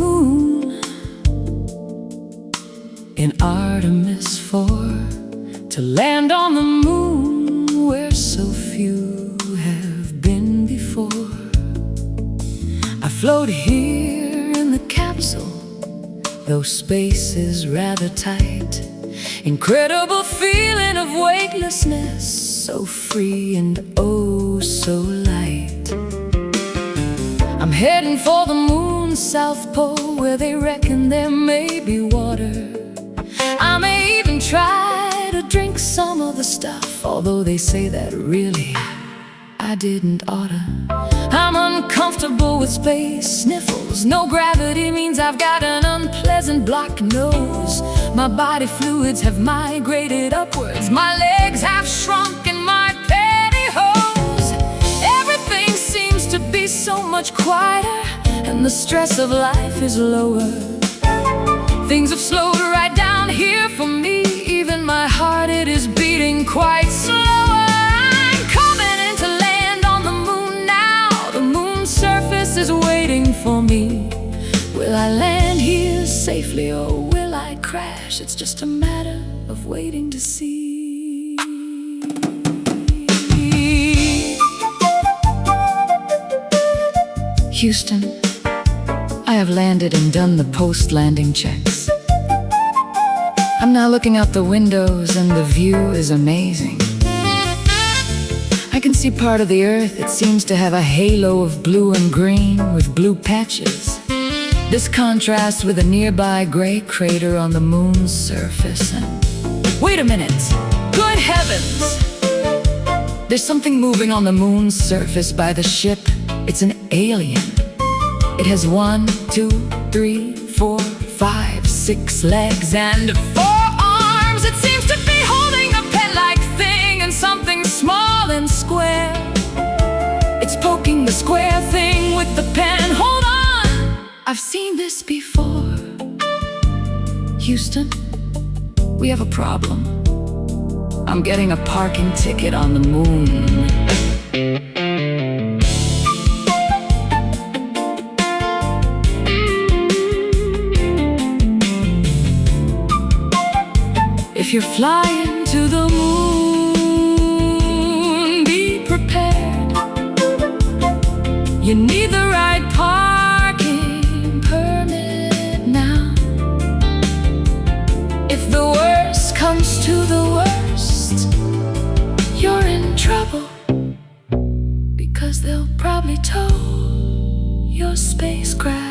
moon in Artemis 4, to land on the moon where so few have been before. I float here in the capsule, though space is rather tight. Incredible feeling of weightlessness, so free and oh so light. I'm heading for the moon's south pole, where they reckon there may be water. I may even try to drink some of the stuff, although they say that really I didn't oughta. I'm uncomfortable with space sniffles. No gravity means I've got an unpleasant blocked nose. My body fluids have migrated upwards. My legs have shrunk in my pantyhose. Everything seems to be so much quieter, and the stress of life is lower. Things have slowed right down here for me. Even my heart, it is beating quite slower. I'm coming in to land on the moon now. The moon's surface is waiting for me. Will I land here safely, or will I crash? It's just a matter of waiting to see. Houston, I have landed and done the post-landing checks. I'm now looking out the windows and the view is amazing. I can see part of the earth. It seems to have a halo of blue and green with blue patches. This contrasts with a nearby gray crater on the moon's surface. And wait a minute! Good heavens! There's something moving on the moon's surface by the ship. It's an alien. It has 1, 2, 3, 4, 5, 6 legs and 4 arms. It seems to be holding a pen-like thing and something small and square. It's poking the square thing with the pen. Hold on! I've seen this before. Houston, we have a problem. I'm getting a parking ticket on the moon. If you're flying to the moon, be prepared. You need the right parking permit now. If the worst comes to the worst, you're in trouble, because they'll probably tow your spacecraft.